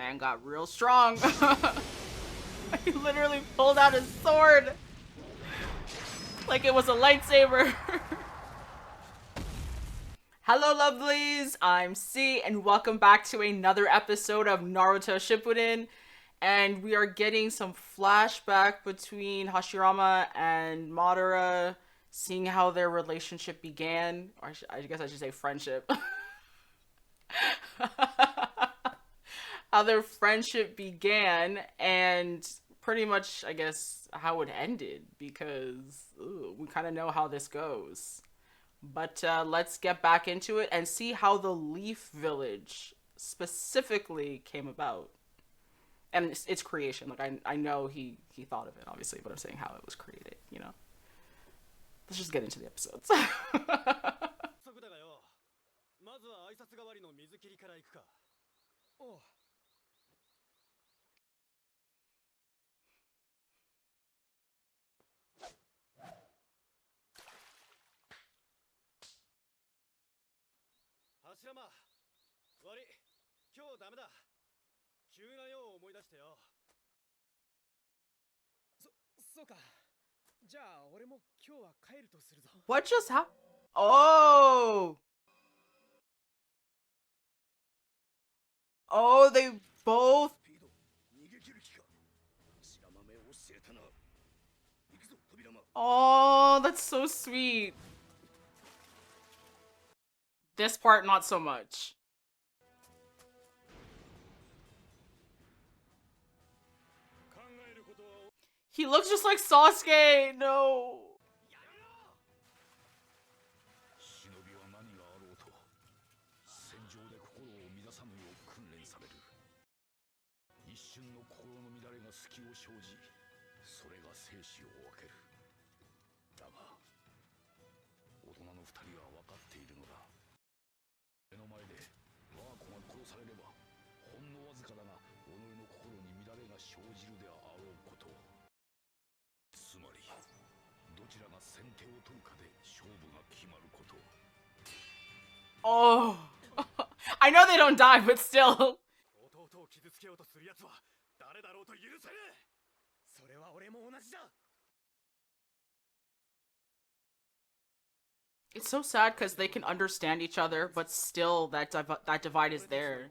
Man got real strong. He literally pulled out his sword like it was a lightsaber. Hello lovelies, I'm C and welcome back to another episode of Naruto Shippuden. And we are getting some flashback between Hashirama and Madara, seeing how their relationship began. Or I guess I should say friendship. How their friendship began and pretty much, I guess, how it ended, because we kind of know how this goes. But let's get back into it and see how the Leaf Village specifically came about. And its creation. Like, I know he thought of it, obviously, but I'm saying how it was created, you know? Let's just get into the episodes. Hashirama, 悪い。今日ダメだ。急な用を思い出してよ。そうか。じゃあ俺も今日は帰るとするぞ。What just happened? Oh! Oh, they both... Oh, that's so sweet. This part, not so much. He looks just like Sasuke. No. Oh. I know they don't die, but still. It's so sad because they can understand each other, but still that divide is there.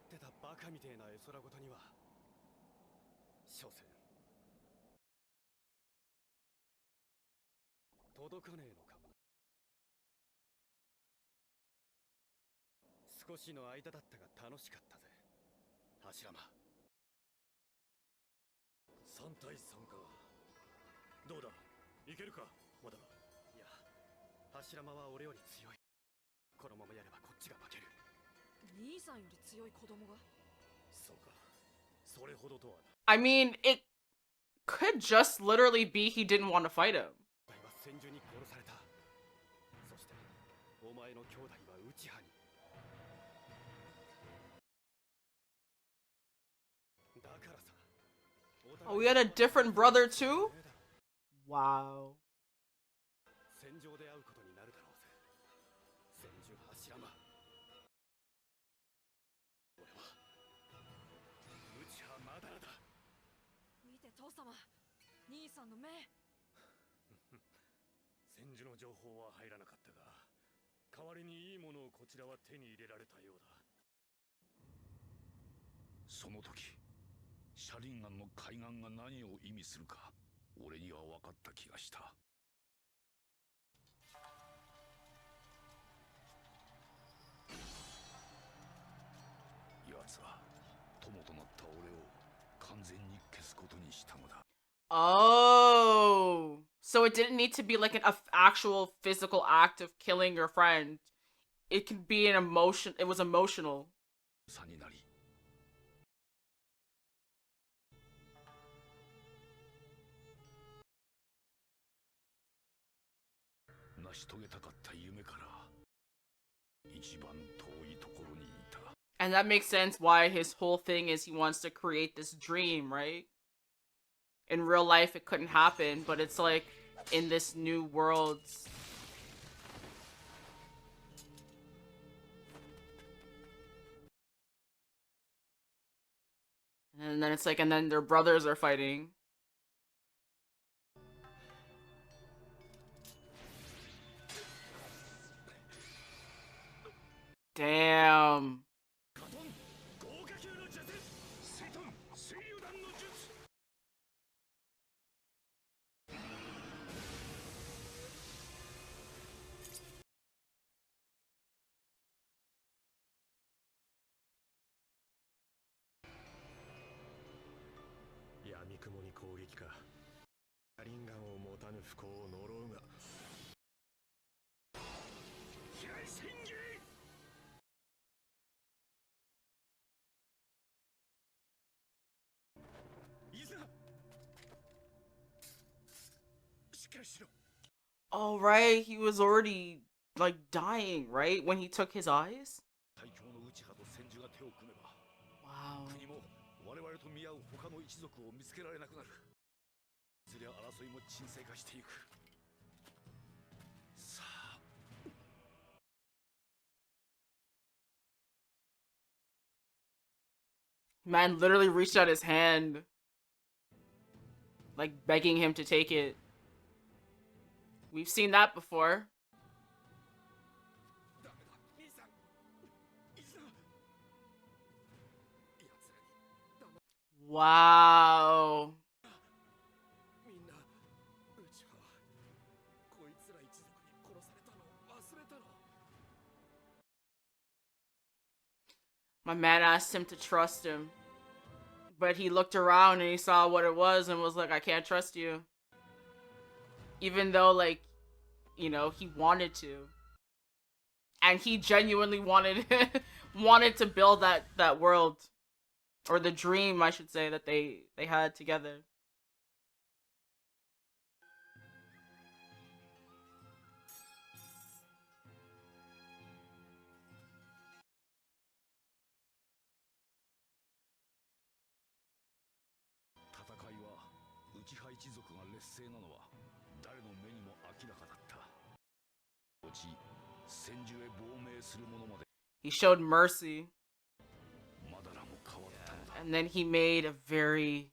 I mean, it could just literally be he didn't want to fight him. Oh, we had a different brother too? Wow. Oh, so it didn't need to be like an actual physical act of killing your friend. It could be an emotion. It was emotional. And that makes sense why his whole thing is he wants to create this dream, right? In real life, it couldn't happen, but it's like in this new world. And then it's like, and then their brothers are fighting. Damn. Oh, right. He was already, like, dying, right? When he took his eyes? Wow. Man literally reached out his hand, like, begging him to take it. We've seen that before. Wow. My man asked him to trust him, but he looked around and he saw what it was and was like, I can't trust you. Even though, like, you know, he wanted to. And he genuinely wanted wanted to build that world, or the dream, I should say, that they had together. He showed mercy. Yeah. And then he made a very,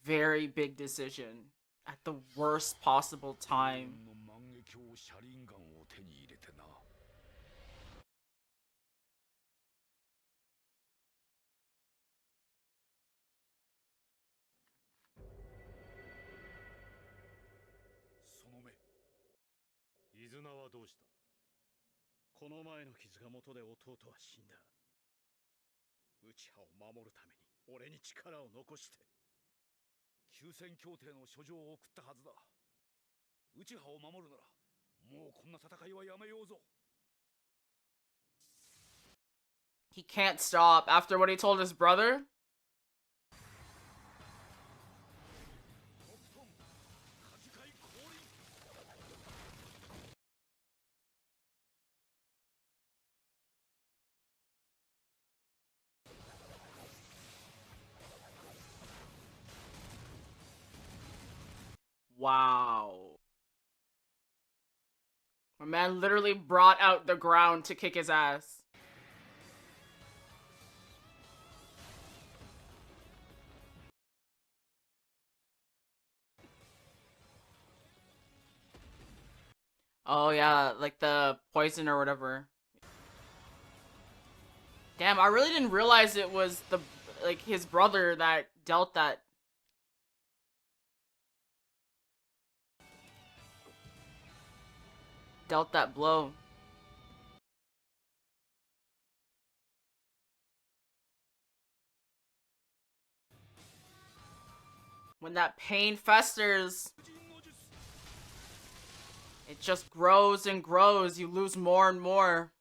very big decision at the worst possible time. He can't stop after what he told his brother. Wow. My man literally brought out the ground to kick his ass. Oh yeah, like the poison or whatever. Damn, I really didn't realize it was the, like, his brother that dealt that. Dealt that blow. When that pain festers, it just grows and grows. You lose more and more.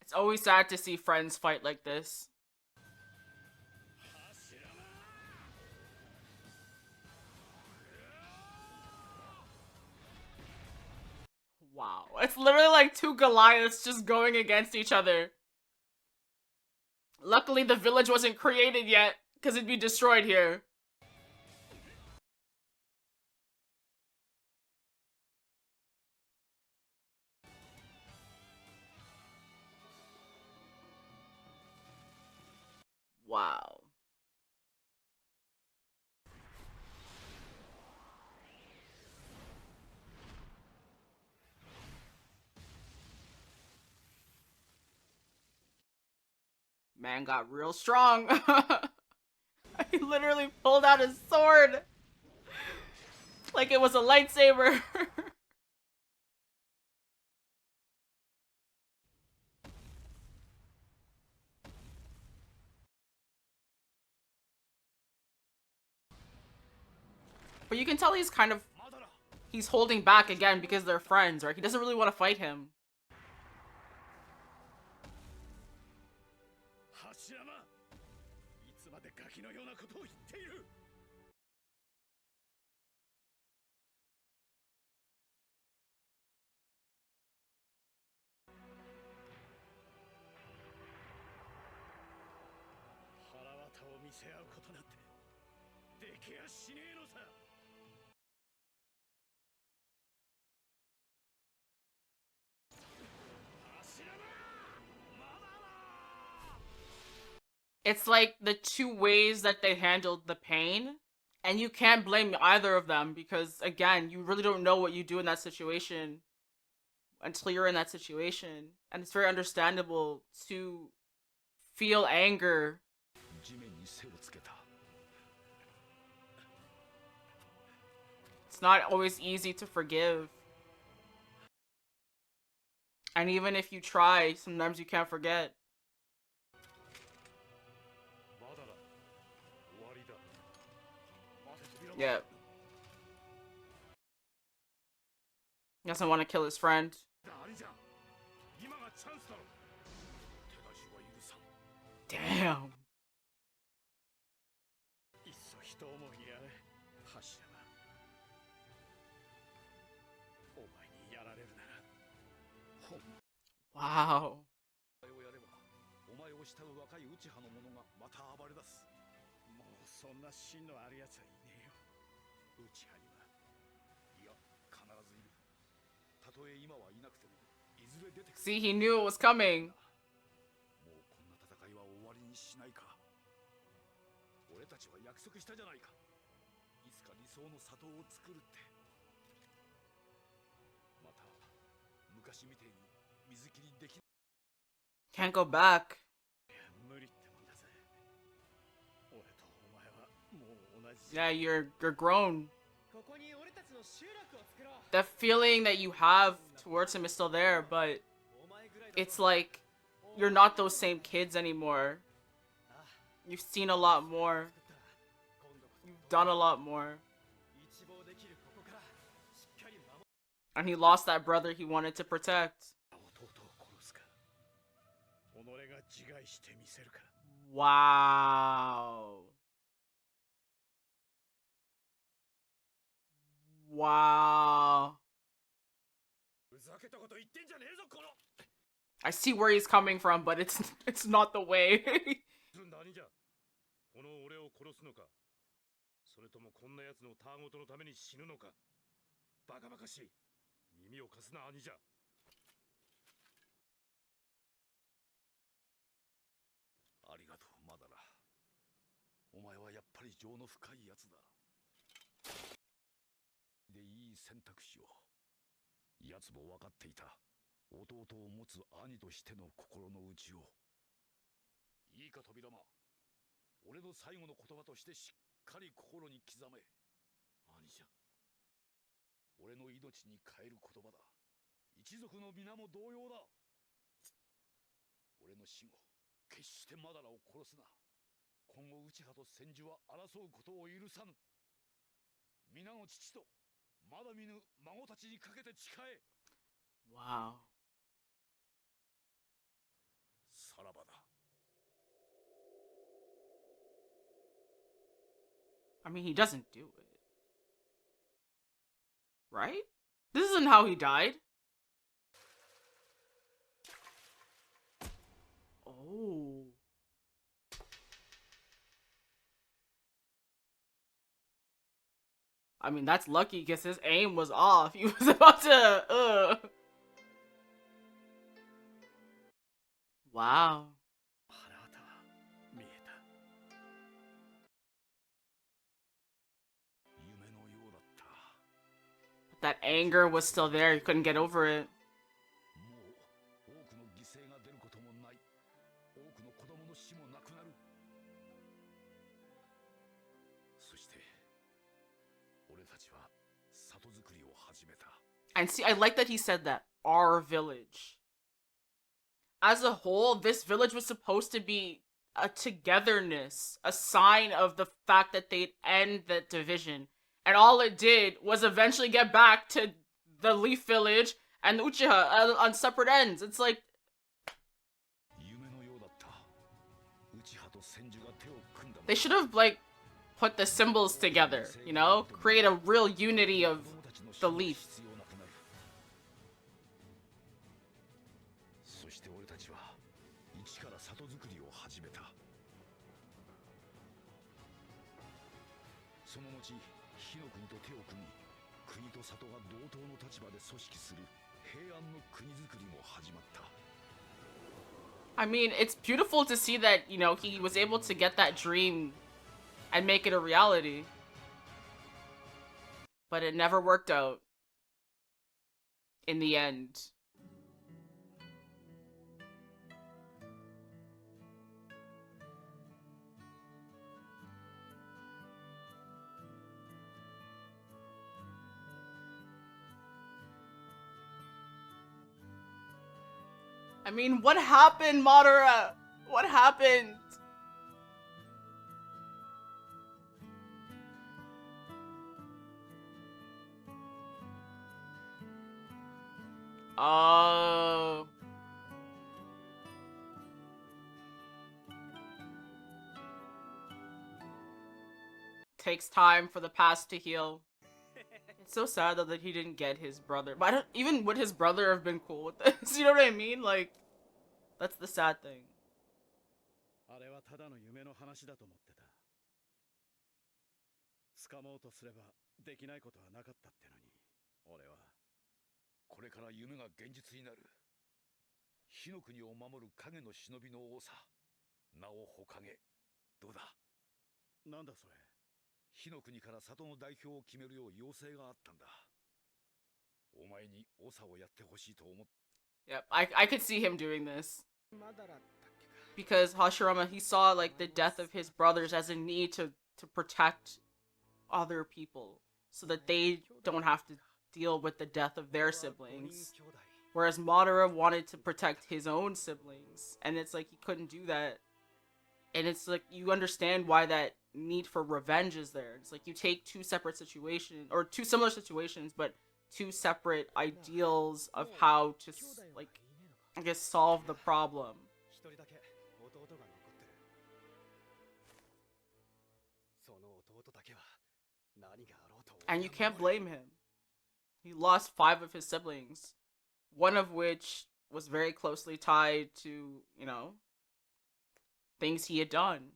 It's always sad to see friends fight like this. Wow. It's literally like two Goliaths just going against each other. Luckily, the village wasn't created yet, because it'd be destroyed here. man got real strong. He literally pulled out his sword like it was a lightsaber. But you can tell he's holding back again because they're friends, right? He doesn't really want to fight him. It's like the two ways that they handled the pain, and you can't blame either of them because, again, you really don't know what you do in that situation until you're in that situation, and it's very understandable to feel anger. It's not always easy to forgive. And even if you try, sometimes you can't forget. Yeah. He doesn't want to kill his friend. Damn. Wow. See, he knew it was coming. Can't go back. Yeah, you're grown. That feeling that you have towards him is still there, but it's like you're not those same kids anymore. You've seen a lot more. You've done a lot more. And he lost that brother he wanted to protect. Wow. Wow. I see where he's coming from, but it's not the way. Wow. I mean, he doesn't do it. Right? This isn't how he died. Oh. I mean, that's lucky because his aim was off. He was about to, Wow. That anger was still there. He couldn't get over it. And see, I like that he said that. Our village. As a whole, this village was supposed to be a togetherness, a sign of the fact that they'd end the division. And all it did was eventually get back to the Leaf Village and Uchiha on separate ends. It's like, they should have, like, put the symbols together, you know? Create a real unity of the Leaf. I mean, it's beautiful to see that, you know, he was able to get that dream and make it a reality. But it never worked out in the end. I mean, what happened, Madara? What happened? Oh. Takes time for the past to heal. It's so sad though that he didn't get his brother. But I don't, even would his brother have been cool with this? You know what I mean? Like, that's the sad thing. Yep, I could see him doing this. Because Hashirama, he saw like the death of his brothers as a need to protect other people so that they don't have to deal with the death of their siblings. Whereas Madara wanted to protect his own siblings, and it's like he couldn't do that. And it's like you understand why that need for revenge is there. It's like you take two separate situations, or two similar situations, but two separate ideals of how to, like, I guess, solve the problem. And you can't blame him. He lost 5 of his siblings, one of which was very closely tied to, you know, things he had done.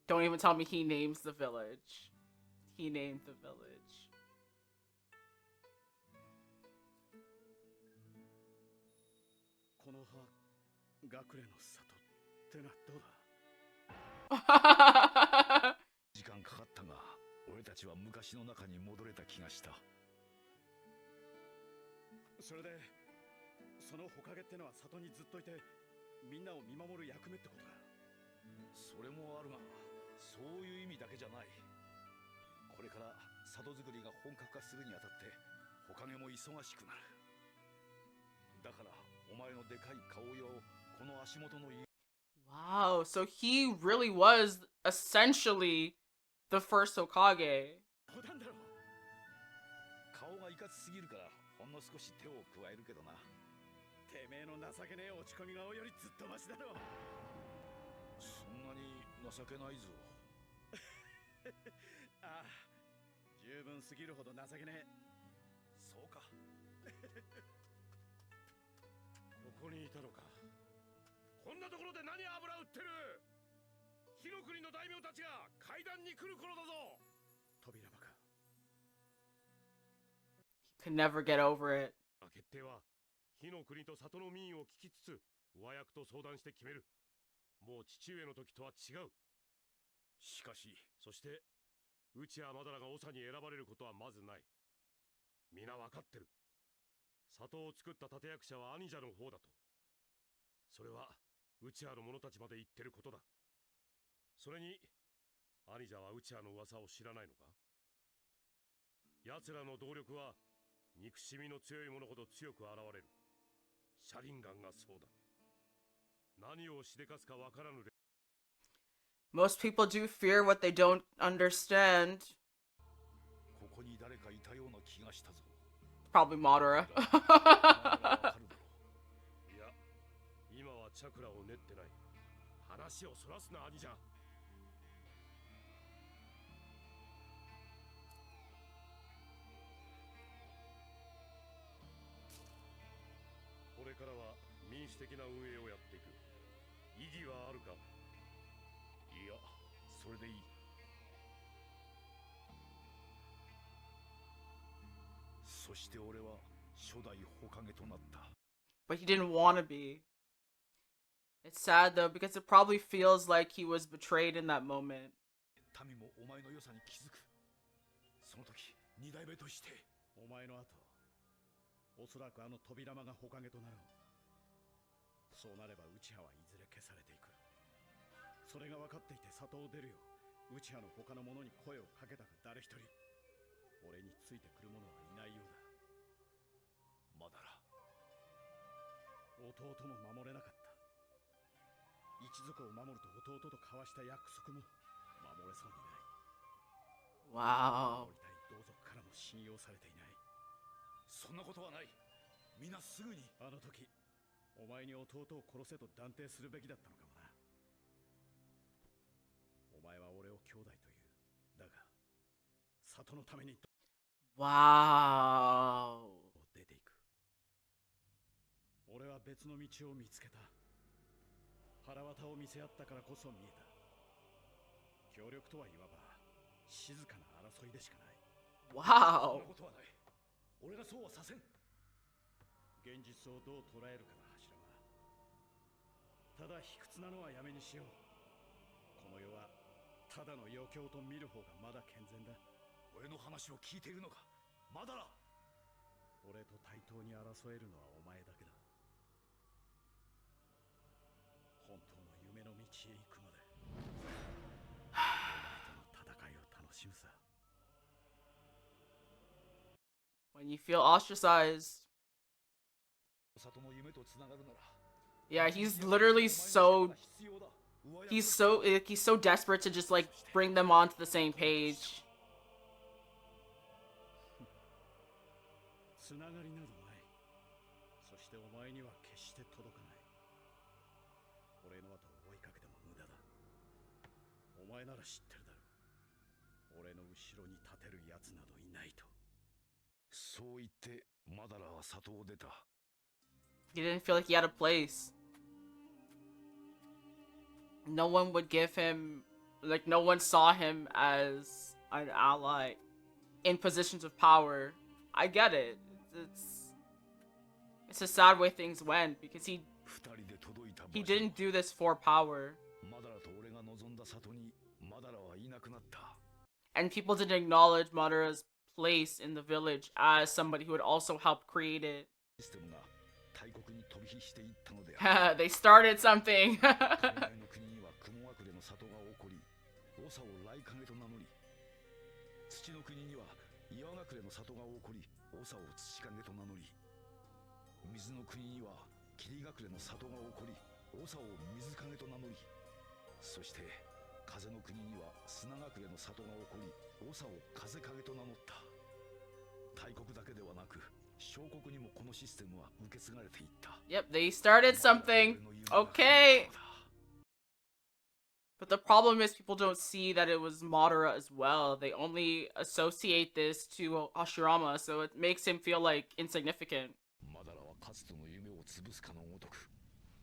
Don't even tell me he names the village. He named the village. Wow, so he really was essentially the first Hokage. He could never get over it. 皆わかってる。里を作った立役者は兄者の方だと。それはウチアの者たちまで言ってることだ。それに兄者はウチアの噂を知らないのか。奴らの動力は憎しみの強い者ほど強く現れる。シャリンガンがそうだ。何をしでかすかわからぬ。 Most people do fear what they don't understand. ここに誰かいたような気がしたぞ。 Probably Madara. いや、今はチャクラを練ってない。話をそらすな、兄者。これからは民主的な運営をやっていく。意義はあるか。いや、それでいい。そして俺は初代ホカゲとなった。 But he didn't want to be. It's sad though because it probably feels like he was betrayed in that moment. 民もお前の良さに気づく。その時二代目としてお前の後、おそらくあの扉間がホカゲとなる。そうなれば内派はいずれ消されていく。それが分かっていて里を出るよう内派の他の者に声をかけたが誰一人俺についてくる者はいないようだ。まだら弟も守れなかった。一族を守ると弟と交わした約束も守れそうにない。 Wow. 守りたい同族からも信用されていない。そんなことはない。皆すぐに。あの時お前に弟を殺せと断定するべきだったのかもな。お前は俺を兄弟という。だが里のために Wow. 出ていく。俺は別の道を見つけた。腹渡を見せ合ったからこそ見えた。協力とはいわば静かな争いでしかない。 Wow. そんなことはない。俺がそうはさせん。現実をどう捉えるかだ、柱間。ただ卑屈なのはやめにしよう。この世はただの余興と見る方がまだ健全だ。俺の話を聞いているのか、まだら。俺と対等に争えるのはお前だけだ。本当の夢の道へ行くまでお前との戦いを楽しむさ。 When you feel ostracized. 里の夢とつながるなら Yeah, he's literally so he's so desperate to just like bring them onto the same page. つながりなどない。そしてお前には決して届かない。俺の後を追いかけても無駄だ。お前なら知ってるだろう。俺の後ろに立てる奴などいないと。そう言ってマダラは里を出た。 He didn't feel like he had a place. No one would give him, like, no one saw him as an ally in positions of power. I get it. It's a sad way things went because he didn't do this for power. And people didn't acknowledge Madara's place in the village as somebody who had also helped create it. They started something. 土の国には岩隠れの里が起こり、長を土影と名乗り、水の国には霧隠れの里が起こり、長を水影と名乗り、そして風の国には砂隠れの里が起こり、長を風影と名乗った。大国だけではなく、小国にもこのシステムは受け継がれていった。Yep, they started something. Okay. But the problem is people don't see that it was Madara as well. They only associate this to Hashirama, so it makes him feel like insignificant. Madara はかつての夢を潰すかのごとく、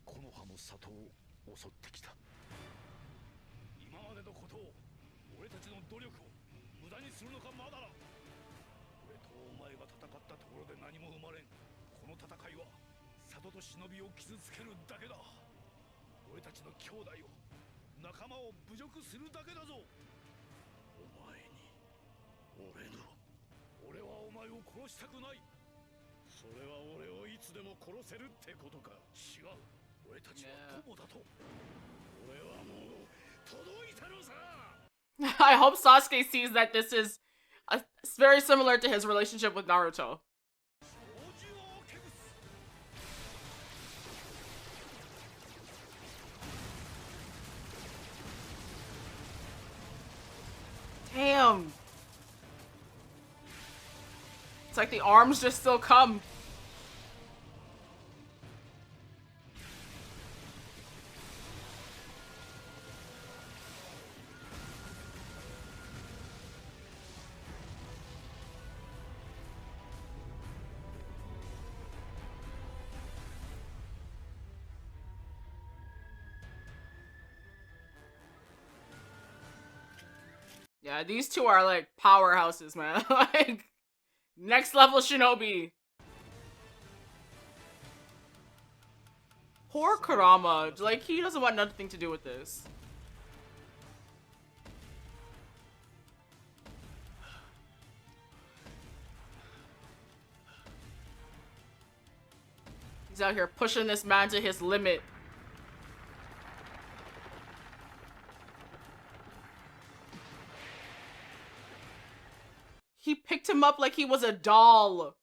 木の葉の里を襲ってきた。今までのことを、俺たちの努力を無駄にするのか、マダラ。俺とお前が戦ったところで何も生まれん。この戦いは里と忍びを傷つけるだけだ。俺たちの兄弟を、仲間を侮辱するだけだぞ。お前に俺はお前を殺したくない。それは俺をいつでも殺せるってことか。違う、俺たちは友だと。俺はもう届いたのさ。I hope Sasuke sees that this is very similar to his relationship with Naruto. Damn. It's like the arms just still come. Yeah, these two are like powerhouses, man. Like next level shinobi. Poor Kurama. Like he doesn't want nothing to do with this. He's out here pushing this man to his limit. He picked him up like he was a doll.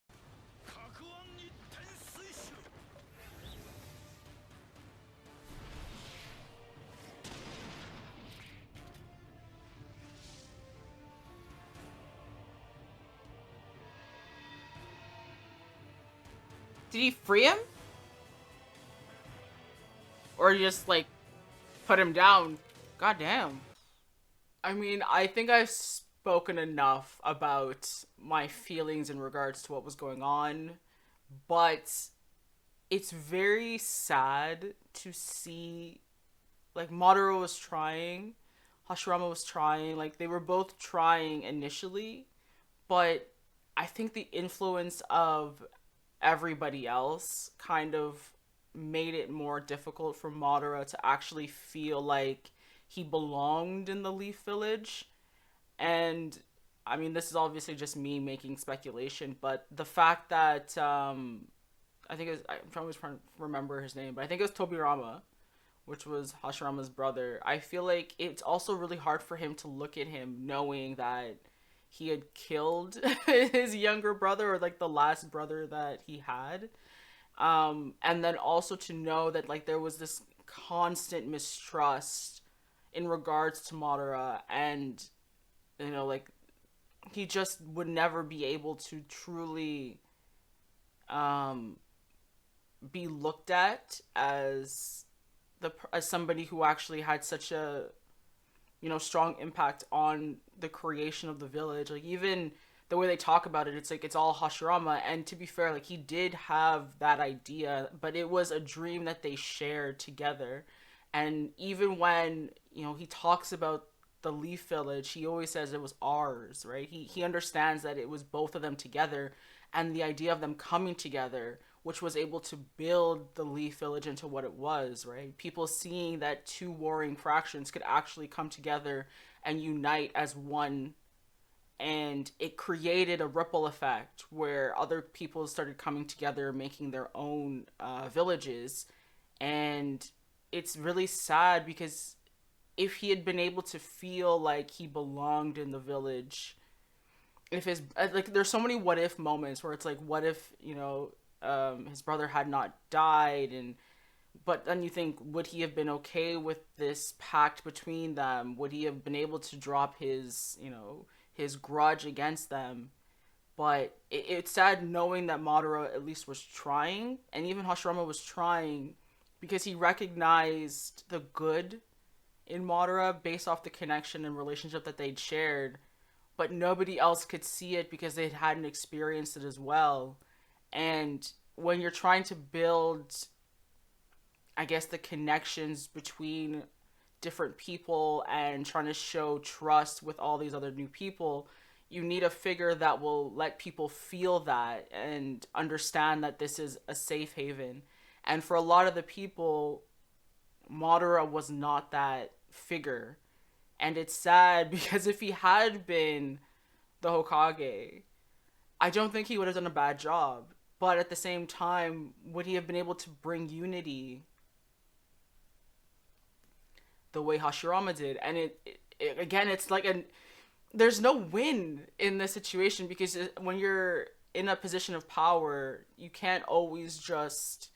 Did he free him? Or just like put him down? Goddamn. I mean, I think I've spoken enough about my feelings in regards to what was going on, but it's very sad to see like Madara was trying, Hashirama was trying, like they were both trying initially, but I think the influence of everybody else kind of made it more difficult for Madara to actually feel like he belonged in the Leaf Village. And I mean, this is obviously just me making speculation, but the fact that I think it was, trying to remember his name, but I think it was Tobirama, which was Hashirama's brother. I feel like it's also really hard for him to look at him knowing that he had killed his younger brother, or like the last brother that he had. And then also to know that like there was this constant mistrust in regards to Madara, and you know, like he just would never be able to truly um be looked at as as somebody who actually had such a, you know, strong impact on the creation of the village. Like even the way they talk about it, it's like it's all Hashirama. And to be fair, like he did have that idea, but it was a dream that they shared together. And even when, you know, he talks about the Leaf Village, he always says it was ours, right? He understands that it was both of them together, and the idea of them coming together, which was able to build the Leaf Village into what it was, right? People seeing that two warring fractions could actually come together and unite as one, and it created a ripple effect where other people started coming together, making their own villages. And it's really sad because if he had been able to feel like he belonged in the village, if his like there's so many what if moments where it's like, what if, you know, his brother had not died, and but then you think, would he have been okay with this pact between them? Would he have been able to drop his, you know, his grudge against them? But it's sad knowing that Madara at least was trying, and even Hashirama was trying, because he recognized the good in Madara based off the connection and relationship that they'd shared, but nobody else could see it because they hadn't experienced it as well. And when you're trying to build, I guess, the connections between different people and trying to show trust with all these other new people, you need a figure that will let people feel that and understand that this is a safe haven. And for a lot of the people, Madara was not that figure. And it's sad because if he had been the Hokage, I don't think he would have done a bad job. But at the same time, would he have been able to bring unity the way Hashirama did? And again, it's like there's no win in this situation because when you're in a position of power, you can't always just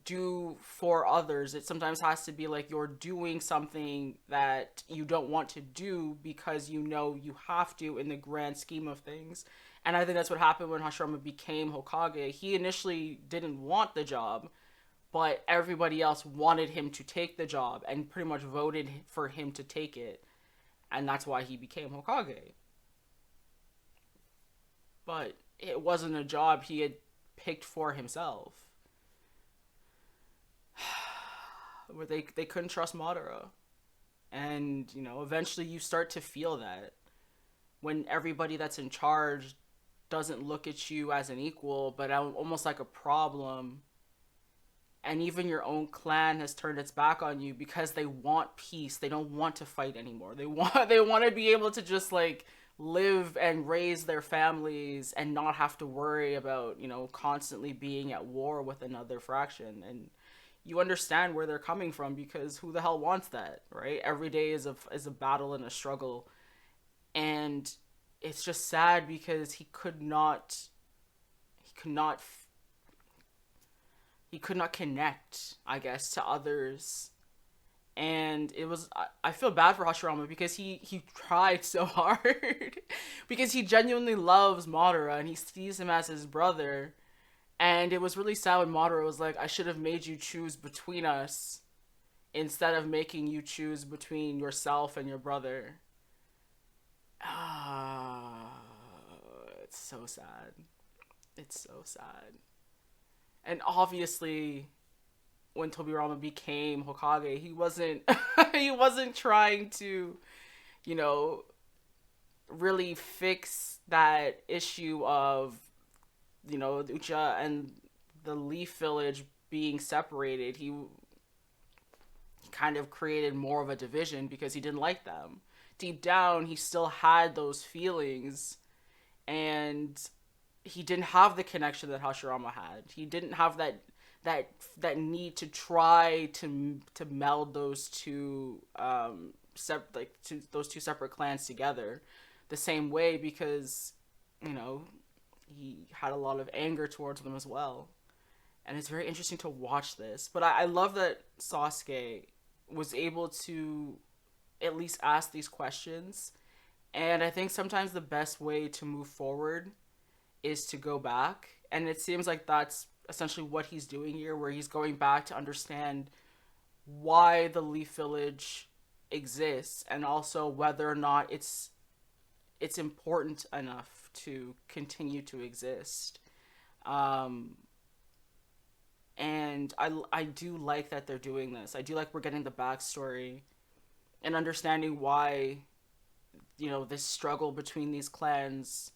do for others. It sometimes has to be like you're doing something that you don't want to do because you have to in the grand scheme of things. And I think that's what happened when Hashirama became Hokage. He initially didn't want the job, but everybody else wanted him to take the job and pretty much voted for him to take it. And that's why he became Hokage. But it wasn't a job he had picked for himself. Where they couldn't trust Madara. And, eventually you start to feel that when everybody that's in charge doesn't look at you as an equal, but almost like a problem. And even your own clan has turned its back on you because they want peace. They don't want to fight anymore. They want to be able to just like live and raise their families and not have to worry about, constantly being at war with another fraction. And you understand where they're coming from because who the hell wants that, right? Every day is a battle and a struggle. And it's just sad because he could not connect, I guess, to others. And I feel bad for Hashirama because he tried so hard because he genuinely loves Madara and he sees him as his brother. And it was really sad when Madara was like, I should have made you choose between us instead of making you choose between yourself and your brother. Ah, it's so sad. It's so sad. And obviously, when Tobirama became Hokage, he wasn't he wasn't trying to, you know, really fix that issue of, the Uchiha and the Leaf Village being separated. He kind of created more of a division because he didn't like them. Deep down, he still had those feelings, and he didn't have the connection that Hashirama had. He didn't have that need to try to meld those two those two separate clans together the same way because he had a lot of anger towards them as well. And it's very interesting to watch this. But I love that Sasuke was able to at least ask these questions. And I think sometimes the best way to move forward is to go back. And it seems like that's essentially what he's doing here, where he's going back to understand why the Leaf Village exists and also whether or not it's important enough to continue to exist. And I do like that they're doing this. I do like we're getting the backstory and understanding why, this struggle between these clans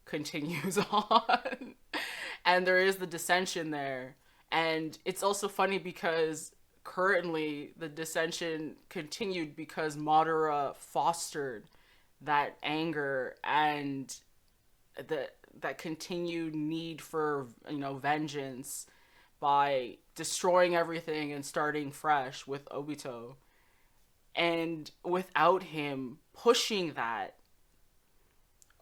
continues on. And there is the dissension there. And it's also funny because currently the dissension continued because Madara fostered that anger and that continued need for vengeance by destroying everything and starting fresh with Obito. And without him pushing that,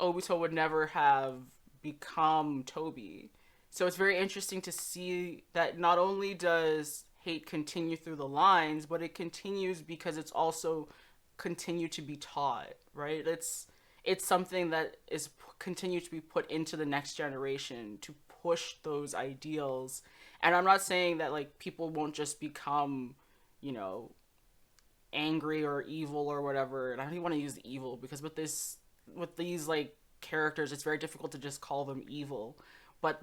Obito would never have become Toby. So it's very interesting to see that not only does hate continue through the lines, but it continues because it's also continued to be taught, right? It's something that is continued to be put into the next generation to push those ideals. And I'm not saying that like people won't just become, angry or evil or whatever. And I don't even want to use evil because with these like characters, it's very difficult to just call them evil. But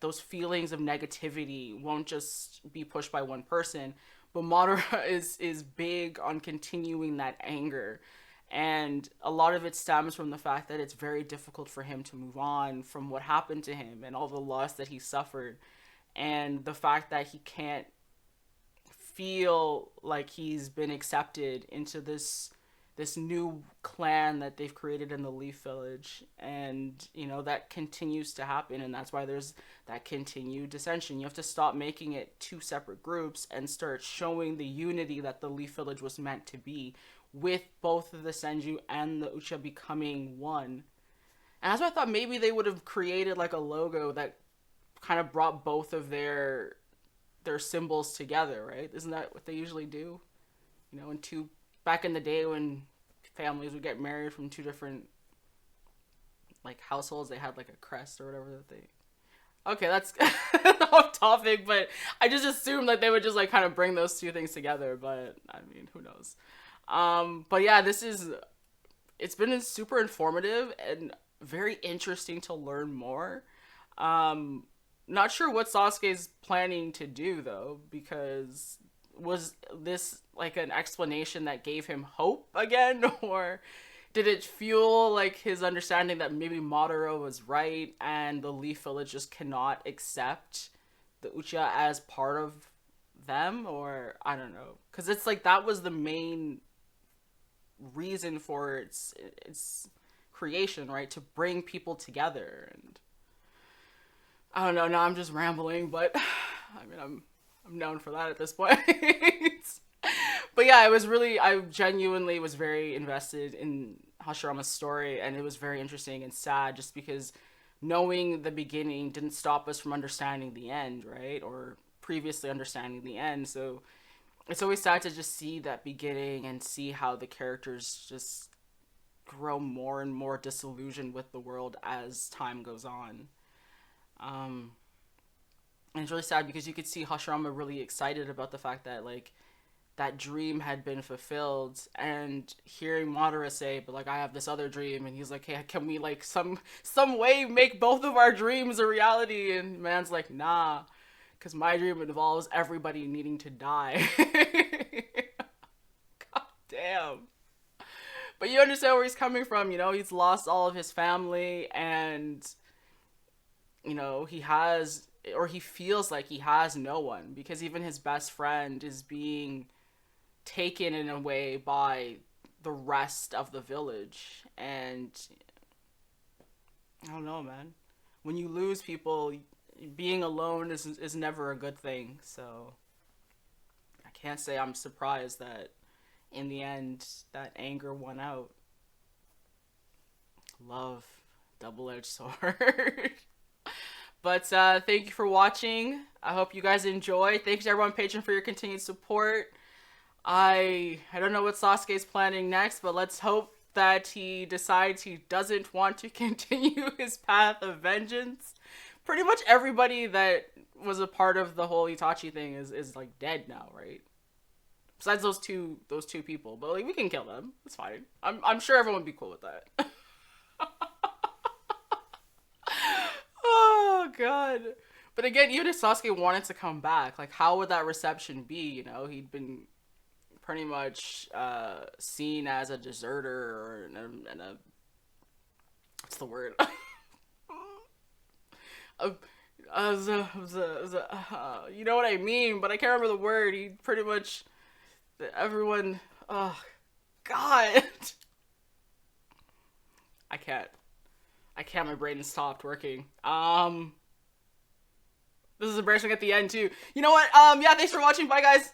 those feelings of negativity won't just be pushed by one person. But Madara is big on continuing that anger. And a lot of it stems from the fact that it's very difficult for him to move on from what happened to him and all the loss that he suffered. And the fact that he can't feel like he's been accepted into this this new clan that they've created in the Leaf Village, and that continues to happen, and that's why there's that continued dissension. You have to stop making it two separate groups and start showing the unity that the Leaf Village was meant to be, with both of the Senju and the Uchiha becoming one. And that's why I thought maybe they would have created like a logo that kind of brought both of their symbols together, right? Isn't that what they usually do? Back in the day when families would get married from two different like households, they had like a crest or whatever that they. Okay, that's off topic, but I just assumed that they would just like kind of bring those two things together. But I mean, who knows? But yeah, it's been super informative and very interesting to learn more. Not sure what Sasuke's planning to do though, because was this like an explanation that gave him hope again, or did it fuel like his understanding that maybe Madara was right and the Leaf Village just cannot accept the Uchiha as part of them? Or I don't know, because it's like that was the main reason for its creation, right? To bring people together. And I don't know, now I'm just rambling, but I mean I'm known for that at this point. But yeah, I genuinely was very invested in Hashirama's story, and it was very interesting and sad just because knowing the beginning didn't stop us from understanding the end, right? Or previously understanding the end. So it's always sad to just see that beginning and see how the characters just grow more and more disillusioned with the world as time goes on. And it's really sad because you could see Hashirama really excited about the fact that like that dream had been fulfilled, and hearing Madara say, but like I have this other dream, and he's like, hey, can we like some way make both of our dreams a reality? And man's like, nah, because my dream involves everybody needing to die. God damn. But you understand where he's coming from, he's lost all of his family, and he has, or he feels like he has no one, because even his best friend is being taken in a way by the rest of the village. And I don't know, man, when you lose people, being alone is never a good thing. So I can't say I'm surprised that in the end that anger won out. Love, double-edged sword. But thank you for watching. I hope you guys enjoy. Thanks to everyone on Patreon for your continued support. I don't know what Sasuke's planning next, but let's hope that he decides he doesn't want to continue his path of vengeance. Pretty much everybody that was a part of the whole Itachi thing is like dead now, right? Besides those two people, but like we can kill them. It's fine. I'm sure everyone would be cool with that. Oh god. But again, even if Sasuke wanted to come back, like how would that reception be? He'd been pretty much seen as a deserter, or and a what's the word? You know what I mean, but I can't remember the word. He pretty much everyone. Oh god. I can't. My brain stopped working. This is embarrassing at the end too. You know what? Yeah, thanks for watching. Bye guys.